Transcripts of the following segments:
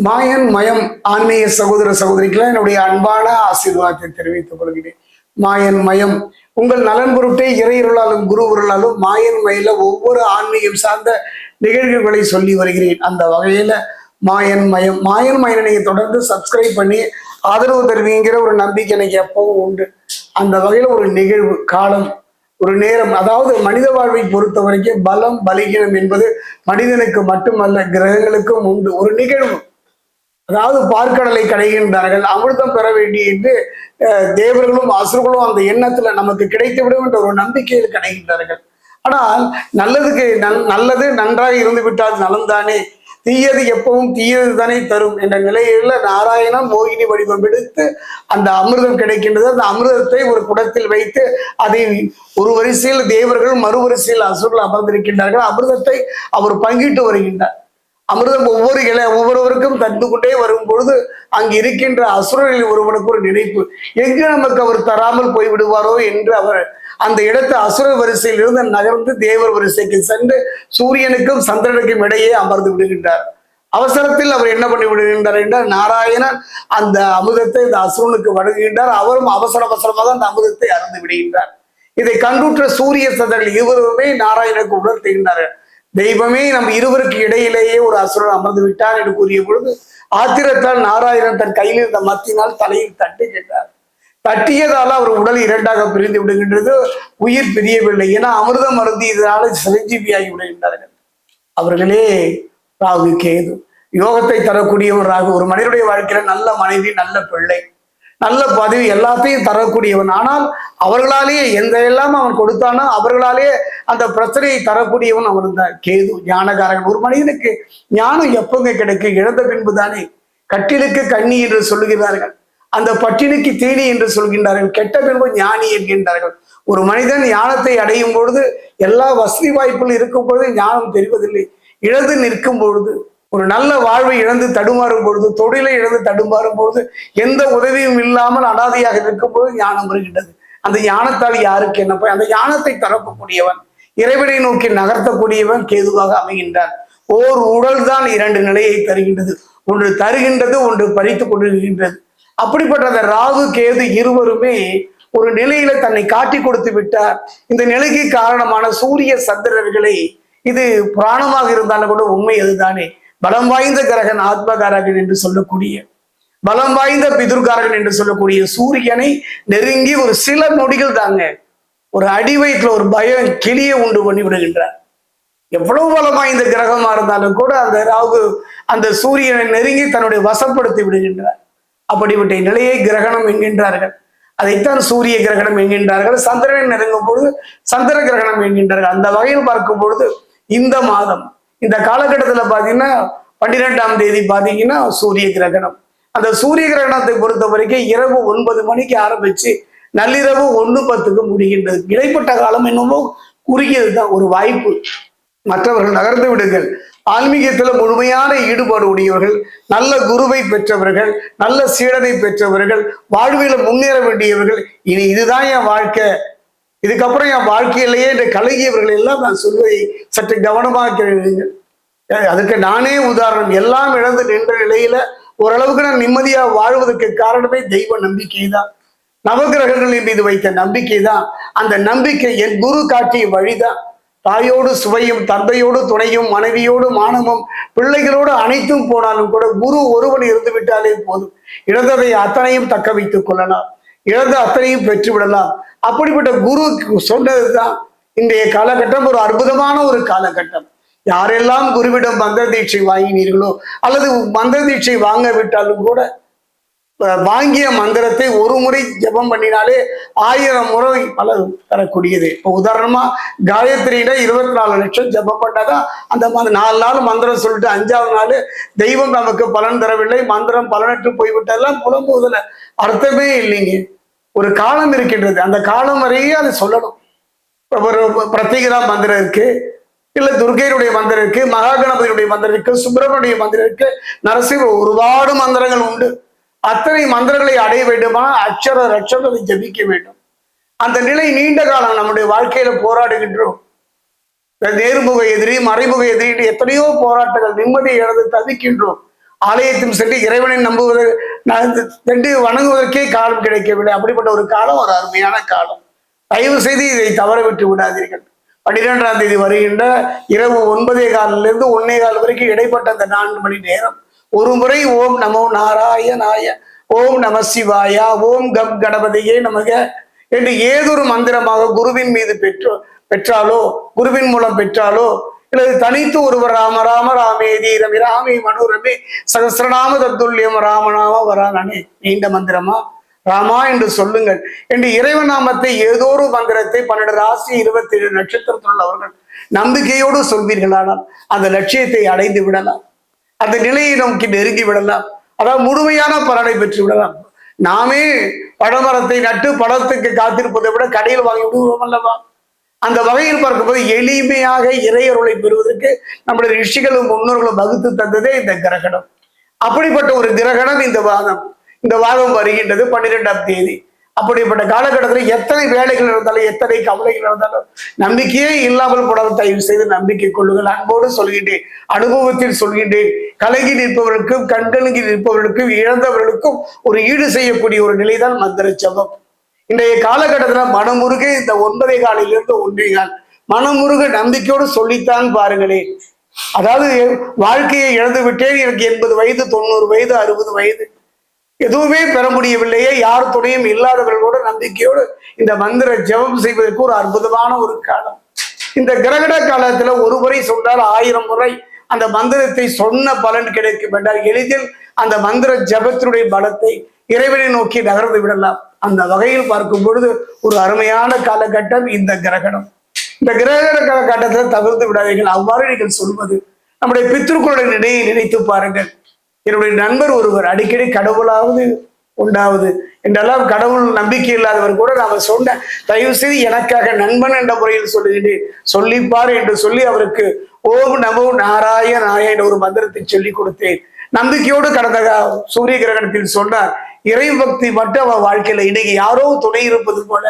மாயன் மயம் ஆன்மீக சகோதர சகோதரிக்கெல்லாம் என்னுடைய அன்பான ஆசீர்வாதத்தை தெரிவித்துக் கொள்கிறேன். மாயன் மயம் உங்கள் நலன் பொருட்டே இறையருளாலும் குரு உருளாலும் மாயன் மயில ஒவ்வொரு ஆன்மீகம் சார்ந்த நிகழ்வுகளை சொல்லி வருகிறேன். அந்த வகையில மாயன் மயனை நீங்க தொடர்ந்து சப்ஸ்கிரைப் பண்ணி ஆதரவு தருவீங்கிற ஒரு நம்பிக்கை எனக்கு எப்பவும் உண்டு. அந்த வகையில ஒரு நிகழ்வு காலம் ஒரு நேரம், அதாவது மனித வாழ்வை பொறுத்த வரைக்கும் பலம் பலகீனம் என்பது மனிதனுக்கு மட்டுமல்ல கிரகங்களுக்கும் உண்டு. ஒரு நிகழ்வு, அதாவது பார்க்கடலை கடைகின்றார்கள், அமிர்தம் பெற வேண்டிய என்று தேவர்களும் அசுரர்களும் அந்த எண்ணத்துல நமக்கு கிடைத்து விடும் என்ற ஒரு நம்பிக்கையில் கடைகின்றார்கள். ஆனால் நல்லது நன்றாக இருந்து விட்டால் நலம்தானே, தீயது எப்பவும் தீயது தானே தரும் என்ற நிலையில நாராயணன் மோகினி வடிவம் எடுத்து அந்த அமிர்தம் கிடைக்கின்றது. அந்த அமிர்தத்தை ஒரு குடத்தில் வைத்து அதை ஒரு வரிசையில் தேவர்கள் மறுவரிசையில் அசுரர்கள் அமர்ந்திருக்கின்றார்கள். அமிர்தத்தை அவர் பங்கிட்டு வருகின்றார். அமிர்தம் ஒவ்வொருவருக்கும் தந்து கொண்டே வரும் பொழுது அங்கு இருக்கின்ற அசுரர்களில் ஒருவனுக்கு ஒரு நினைப்பு, எங்கு நமக்கு அவர் தராமல் போய்விடுவாரோ என்று அவர் அந்த இடத்து அசுர வரிசையில் இருந்து நகர்ந்து தேவர் வரிசைக்கு சென்று சூரியனுக்கும் சந்திரனுக்கும் இடையே அமர்ந்து விடுகின்றார். அவசரத்தில் அவர் என்ன பண்ணி விடுகின்றார் என்றால், நாராயணன் அந்த அமிர்தத்தை இந்த அசுரனுக்கு வழங்குகின்றார். அவரும் அவசரமாக அந்த அமிர்தத்தை அறந்து விடுகின்றார். இதை கண்டுற்ற சூரிய சந்திரர்கள் இருவருமே நாராயணனுக்கு உணர்த்துகின்றார்கள். தெய்வமே, நம் இருவருக்கு இடையிலேயே ஒரு அசுரன் அமர்ந்து விட்டார் என்று கூறிய பொழுது ஆத்திரத்தால் நாராயணன் தன் கையில் இருந்த மத்தினால் தலையில் தட்டுகின்றார். தட்டியதால அவர் உடல் இரண்டாக பிரிந்து விடுகின்றது. உயிர் பிரியவில்லை. ஏன்னா அமிர்தம் அருந்தியதால சிரஞ்சீவியாகி விடுகின்றார்கள். அவர்களே ராகு கேது, யோகத்தை தரக்கூடியவன் ராகு. ஒரு மனிதனுடைய வாழ்க்கையில நல்ல மனைவி, நல்ல பிள்ளை, நல்ல பதவி எல்லாத்தையும் தரக்கூடியவன். ஆனால் அவர்களாலேயே எந்த எல்லாம் அவன் கொடுத்தானோ அவர்களாலேயே அந்த பிரச்சனையை தரக்கூடியவன் அவன் தான் கேது, ஞானகாரன். ஒரு மனிதனுக்கு ஞானம் எப்பங்க கிடைக்கும்? இழந்த பின்பு தானே. கட்டிலுக்கு கண்ணி என்று சொல்லுகிறார்கள், அந்த பட்டினுக்கு தீனி என்று சொல்கின்றார்கள், கெட்ட பின்பு ஞானி என்கின்றார்கள். ஒரு மனிதன் ஞானத்தை அடையும் பொழுது, எல்லா வசதி வாய்ப்புகள் இருக்கும் பொழுது ஞானம் தெரிவதில்லை. இழந்து நிற்கும் பொழுது, ஒரு நல்ல வாழ்வை இழந்து தடுமாறும் பொழுது, தொழிலை இழந்து தடுமாறும் பொழுது, எந்த உதவியும் இல்லாமல் அனாதையாக நிற்கும் பொழுது ஞானம் வருகின்றது. அந்த ஞானத்தால் யாருக்கு என்ன போய்? அந்த ஞானத்தை தரப்பக்கூடியவன், இறைவனை நோக்கி நகர்த்தக்கூடியவன் கேதுவாக அமைகின்றான். ஓர் உடல் தான் இரண்டு நிலையை தருகின்றது. ஒன்று தருகின்றது, ஒன்று பறித்துக் கொண்டிருக்கின்றது. அப்படிப்பட்ட அந்த ராகு கேது இருவருமே ஒரு நிலையில தன்னை காட்டி கொடுத்து விட்டார். இந்த நிலைக்கு காரணமான சூரிய சந்திரர்களை, இது புராணமாக இருந்தாலும் கூட உண்மை அதுதானே. பலம் வாய்ந்த கிரகன் ஆத்மகாரகன் என்று சொல்லக்கூடிய, பலம் வாய்ந்த பிதுர்காரகன் என்று சொல்லக்கூடிய சூரியனை நெருங்கி ஒரு சில நொடிகள் தாங்க ஒரு அடி வயிற்றுல ஒரு பயம் கிளியை உண்டு பண்ணி விடுகின்றார். எவ்வளவு பலம் வாய்ந்த கிரகமா இருந்தாலும் கூட அந்த ராகு அந்த சூரியனை நெருங்கி தன்னுடைய வசப்படுத்தி விடுகின்றார். அப்படிப்பட்ட நிலையை கிரகணம் என்கின்றார்கள். அதைத்தான் சூரிய கிரகணம் என்கின்றார்கள். சந்திரனை நெருங்கும் பொழுது சந்திர கிரகணம் என்கின்றார்கள். அந்த வகையில் பார்க்கும் பொழுது இந்த மாதம், இந்த காலகட்டத்துல பாத்தீங்கன்னா 12ஆம் தேதி பாத்தீங்கன்னா சூரிய கிரகணம். அந்த சூரிய கிரகணத்தை பொறுத்த வரைக்கும் இரவு 9 மணிக்கு ஆரம்பிச்சு நள்ளிரவு 1:10 முடிகின்றது. இடைப்பட்ட காலம் என்னமோ குறுகியது தான், ஒரு வாய்ப்பு. மற்றவர்கள் நகர்ந்து விடுங்கள். ஆன்மீகத்துல முழுமையான ஈடுபாடு உடையவர்கள், நல்ல குருவை பெற்றவர்கள், நல்ல சீடனை பெற்றவர்கள், வாழ்வில முன்னேற வேண்டியவர்கள், இனி இதுதான் என் வாழ்க்கை, இதுக்கப்புறம் என் வாழ்க்கையிலேயே என்று கலகியவர்கள் எல்லாம் நான் சொல்வதை சற்று கவனமாக கேளுங்கள். அதுக்கு நானே உதாரணம். எல்லாம் இழந்து நின்ற நிலையில ஓரளவுக்கு நான் நிம்மதியா வாழ்வதற்கு காரணமே தெய்வ நம்பிக்கை தான், நவகிரகங்களின் மீது வைத்த நம்பிக்கை தான். அந்த நம்பிக்கை என் குரு காட்டிய வழிதான். தாயோடு சுவையும், தந்தையோடு துணையும், மனைவியோடு மானமும், பிள்ளைகளோடு அனைத்தும் போனாலும் கூட குரு ஒருவன் இருந்து விட்டாலே போதும். இழந்ததை அத்தனையும் தக்க வைத்துக் கொள்ளலாம், இழந்த அத்தனையும் பெற்று விடலாம். அப்படிப்பட்ட குரு சொன்னதுதான் இன்றைய காலகட்டம் ஒரு அற்புதமான ஒரு காலகட்டம். யாரெல்லாம் குருவிடம் மந்திர தீட்சை வாங்கினீர்களோ, அல்லது மந்திர தீட்சை வாங்க விட்டாலும் கூட வாங்கிய மந்திரத்தை ஒரு முறை ஜபம் பண்ணினாலே 1000 முறை பலன் தரக்கூடியது. இப்போ உதாரணமா காயத்ரியில 24 லட்சம் ஜபம் பண்ணாதான் அந்த 4 நாள் மந்திரம் சொல்லிட்டு 5ஆவது நாள் தெய்வம் நமக்கு பலன் தரவில்லை, மந்திரம் பலனற்று போய்விட்டெல்லாம் புலம்புவதில் அர்த்தமே இல்லைங்க. ஒரு காலம் இருக்கின்றது, அந்த காலம் வரையே அதை சொல்லணும். ஒரு பிரத்யேகதா மந்திரம் இருக்கு, இல்ல துர்கையுடைய மந்திரம் இருக்கு, மகா கணபதியுடைய மந்திரம் இருக்கு, சுப்பிரமணிய மந்திரம் இருக்கு, நரசிம்ம ஒருபாடு மந்திரங்கள் உண்டு. அத்தனை மந்திரங்களை அடைய வேண்டுமா? அக்ஷர ரட்சத்தை ஜபிக்க வேண்டும். அந்த நிலை நீண்ட காலம் நம்முடைய வாழ்க்கையில போராடுகின்றோம். நேர்முக எதிரி, மறைமுக எதிரி, எத்தனையோ போராட்டங்கள், நிம்மதியை இழந்து தவிக்கின்றோம். ஆலயத்தில் சென்று இறைவனை சென்று வணங்குவதற்கே காலம் கிடைக்கவில்லை. அப்படிப்பட்ட ஒரு காலம் ஒரு அருமையான காலம். தயவு செய்து இதை தவற விட்டு விடாதீர்கள். 12ஆம் தேதி வருகின்ற இரவு 9:15 1:15 வரைக்கும் இடைப்பட்ட அந்த 4 மணி நேரம் ஒரு முறை ஓம் நமோ நாராயணாய, ஓம் நம சிவாயா, ஓம் கம் கணபதியே நமக என்று ஏதொரு மந்திரமாக குருவின் மீது பெற்றாலோ குருவின் மூலம் பெற்றாலோ இல்லது தனித்து ஒருவர் ராம ராம ராமேதி ரவி ராமே மனோரமே சகசிரநாம தத்துல்யம் ராமநாம வரானே, நீண்ட மந்திரமா ராமா என்று சொல்லுங்கள் என்று இறைவன் நாமத்தை ஏதோ ஒரு மந்திரத்தை 12 ராசி 27 நட்சத்திரத்தில் உள்ளவர்கள் நம்பிக்கையோடு சொல்வீர்களானால் அந்த லட்சியத்தை அடைந்து விடலாம், அந்த நிலையை நோக்கி நெருங்கி விடலாம், அதாவது முழுமையான பலனை பெற்று விடலாம். நாமே பழமரத்தை நட்டு பழத்துக்கு காத்திருப்பதை விட கடையில் வாங்கி விடுவோம் அல்லவா? அந்த வகையில் பார்க்கும்போது எளிமையாக இறையருளை பெறுவதற்கு நம்முடைய ரிஷிகளும் முன்னோர்களும் வகுத்து தந்ததே இந்த கிரகணம். அப்படிப்பட்ட ஒரு கிரகணம் இந்த வாதம் வருகின்றது 12ஆம் தேதி. அப்படிப்பட்ட காலகட்டத்தில் எத்தனை வேலைகள் இருந்தாலும் எத்தனை கவலைகள் இருந்தாலும் நம்பிக்கையே இல்லாமல் போடாத தயவு செய்து நம்பிக்கை கொள்ளுங்கள். அன்போடு சொல்கின்றேன், அனுபவத்தில் சொல்கின்றேன். கலங்கி நிற்பவர்களுக்கும் கண்கலங்கி நிற்பவர்களுக்கும் இழந்தவர்களுக்கும் ஒரு ஈடு செய்யக்கூடிய ஒரு நிலைதான் மந்திர ஜபம். இன்றைய காலகட்டத்தில் மனமுருக இந்த 9:15 1:15 மனமுருக நம்பிக்கையோடு சொல்லித்தான் பாருங்களேன். அதாவது வாழ்க்கையை இழந்து விட்டேன், எனக்கு 80 வயது 90 வயது 60 வயது எதுவுமே பெற முடியவில்லையே, யார் துணையும் இல்லாதவர்களோட நம்பிக்கையோடு இந்த மந்திர ஜெபம் செய்வதற்கு ஒரு அற்புதமான ஒரு காலம். இந்த கிரகண காலத்துல ஒரு முறை சொன்னால் 1000 முறை அந்த மந்திரத்தை சொன்ன பலன் கிடைக்கும் என்றால் எளிதில் அந்த மந்திர ஜபத்தினுடைய பலத்தை இறைவனை நோக்கி நகர்ந்து விடலாம். அந்த வகையில் பார்க்கும் பொழுது ஒரு அருமையான காலகட்டம் இந்த கிரகணம். இந்த கிரகண காலகட்டத்தில் தவிர்த்து விடாதீர்கள். அவ்வாறு நீங்கள் சொல்வது நம்முடைய பித்ருக்களுடைய நிலையை நினைத்து பாருங்கள். என்னுடைய நண்பர் ஒருவர் அடிக்கடி கடவுளாவது உண்டாவது என்றெல்லாம் கடவுள் நம்பிக்கை இல்லாதவர் கூட நாம சொன்ன தயவு செய்து எனக்காக நண்பன் என்ற முறையில் சொல்லுகிறேன் சொல்லிப்பார் என்று சொல்லி அவருக்கு ஓம் நமோ நாராயணாய என்ற ஒரு மந்திரத்தை சொல்லி கொடுத்தேன். நம்பிக்கையோடு கடந்த சூரிய கிரகணத்தில் சொன்னார். இறை பக்தி மட்டும் அவன் வாழ்க்கையில இன்னைக்கு யாரோ துணை இருப்பது போல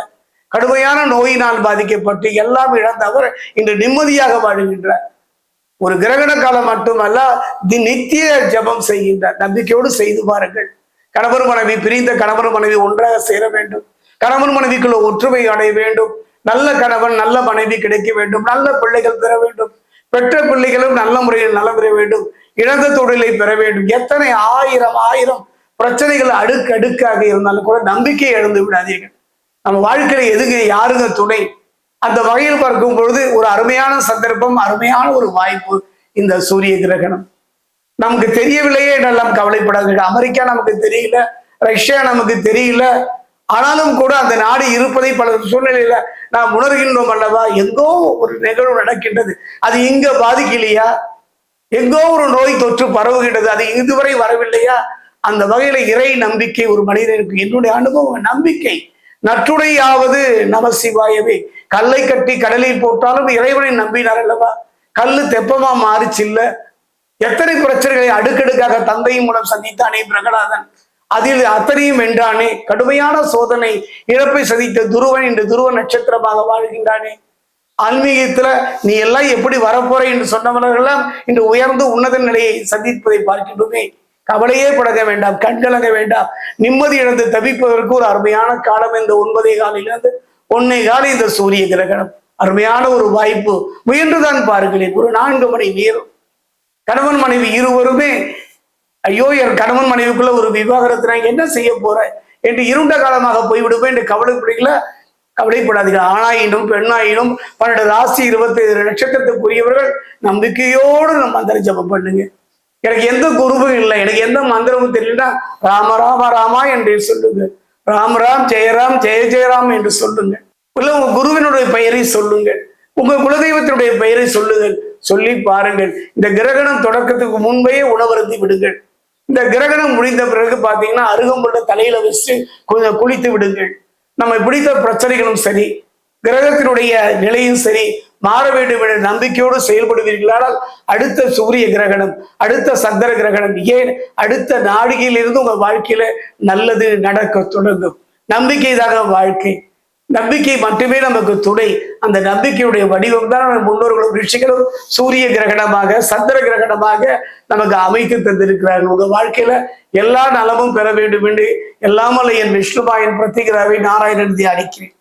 கடுமையான நோயினால் பாதிக்கப்பட்டு எல்லாம் இழந்த அவர் இன்று நிம்மதியாக வாழுகின்றார். ஒரு கிரகண காலம் மட்டுமல்ல, நித்திய ஜபம் செய்கின்றார். நம்பிக்கையோடு செய்து பாருங்கள். கணவர் மனைவி பிரிந்த கணவர் மனைவி ஒன்றாக சேர வேண்டும், கணவன் மனைவிக்குள்ள ஒற்றுமை அடைய வேண்டும், நல்ல கணவன் நல்ல மனைவி கிடைக்க வேண்டும், நல்ல பிள்ளைகள் பெற வேண்டும், பெற்ற பிள்ளைகளும் நல்ல முறையில் நலம் பெற வேண்டும், இழந்த தொழிலை பெற வேண்டும். எத்தனை ஆயிரம் பிரச்சனைகள் அடுக்காக இருந்தாலும் கூட நம்பிக்கை இழந்து விடாதீர்கள். நம்ம வாழ்க்கையில எதுங்க யாருங்க துணை? அந்த வகையில் பார்க்கும் பொழுது ஒரு அருமையான சந்தர்ப்பம், அருமையான ஒரு வாய்ப்பு இந்த சூரிய கிரகணம். நமக்கு தெரியவில்லையே என்றெல்லாம் கவலைப்படாதீர்கள். அமெரிக்கா நமக்கு தெரியல, ரஷ்யா நமக்கு தெரியல, ஆனாலும் கூட அந்த நாடு இருப்பதை பல சூழ்நிலையில நாம் உணர்கின்றோம் அல்லவா? எங்கோ ஒரு நிகழ்வு நடக்கின்றது, அது இங்க பாதிக்கலையா? எங்கோ ஒரு நோய் தொற்று பரவுகின்றது, அது இதுவரை வரவில்லையா? அந்த வகையில இறை நம்பிக்கை ஒரு மனிதனுக்கு, என்னுடைய அனுபவம் நம்பிக்கை. நற்றுடையாவது நம சிவாயவே. கல்லை கட்டி கடலில் போட்டாலும் இறைவனை நம்பினார் அல்லவா? கல்லு தெப்பமா மாறிச்சு இல்ல? எத்தனை பிரச்சனைகளை அடுக்கடுக்காக தந்தையின் மூலம் சந்தித்தானே பிரகலாதன், அதில் அத்தனையும் வென்றானே. கடுமையான சோதனை இழப்பை சதித்த துருவன் இன்று துருவ நட்சத்திரமாக வாழ்கின்றானே. ஆன்மீகத்துல நீ எல்லாம் எப்படி வரப்போற என்று சொன்னவர்களெல்லாம் இன்று உயர்ந்து உன்னத நிலையை சந்திப்பதை பார்க்கின்றோமே. கவலையே படக வேண்டாம், கண்கலங்க வேண்டாம். நிம்மதி இழந்து தவிப்பதற்கு ஒரு அருமையான காலம் இந்த 9:15 1:15 இந்த சூரிய கிரகணம். அருமையான ஒரு வாய்ப்பு. முயன்றுதான் பாருங்களேன். ஒரு 4 மணி நேரம் கணவன் மனைவி இருவருமே ஐயோ என் கணவன் மனைவிக்குள்ள ஒரு விவாகரத்து நான் என்ன செய்ய போறேன் என்று இருண்ட காலமாக போய்விடுவேன் என்று கவலைப்படாதீர்கள். ஆணாயினும் பெண்ணாயினும் 12 ராசி 27 நட்சத்திரத்துக்குரியவர்கள் நம்பிக்கையோடு நம்ம மந்திர ஜபம் பண்ணுங்க. எனக்கு எந்த குருவும் இல்லை, எனக்கு எந்த மந்திரமும் தெரியலன்னா ராம ராம ராமா என்று சொல்லுங்க, ராம் ராம் ஜெயராம் ஜெய ஜெயராம் என்று சொல்லுங்க. இல்ல உங்க குருவினுடைய பெயரை சொல்லுங்கள், உங்க குலதெய்வத்தினுடைய பெயரை சொல்லுங்கள். சொல்லி பாருங்கள். இந்த கிரகணம் தொடக்கத்துக்கு முன்பே உணவருந்தி விடுங்கள். இந்த கிரகணம் முடிந்த பிறகு பாத்தீங்கன்னா அருகம்புல்ல தலையில வச்சு கொஞ்சம் குளித்து விடுங்கள். நம்ம பிடித்த பிரச்சனைகளும் சரி, கிரகத்தினுடைய நிலையும் சரி மாற வேண்டும் என்ற நம்பிக்கையோடு செயல்படுவீர்களானால் அடுத்த சூரிய கிரகணம், அடுத்த சந்திர கிரகணம், ஏன் அடுத்த நாடிகையிலிருந்து உங்க வாழ்க்கையில நல்லது நடக்க தொடங்கும். நம்பிக்கை தாங்க வாழ்க்கை. நம்பிக்கை மட்டுமே நமக்கு துணை. அந்த நம்பிக்கையுடைய வடிவம் தான் நம்ம முன்னோர்களும் ரிஷிகளும் சூரிய கிரகணமாக சந்திர கிரகணமாக நமக்கு அமைத்து தந்திருக்கிறார்கள். உங்க வாழ்க்கையில எல்லா நலமும் பெற வேண்டும் என்று எல்லாமல்ல என் விஷ்ணுபாயன் பிரத்திகராவை நாராயணன் தியானிக்கிறேன்.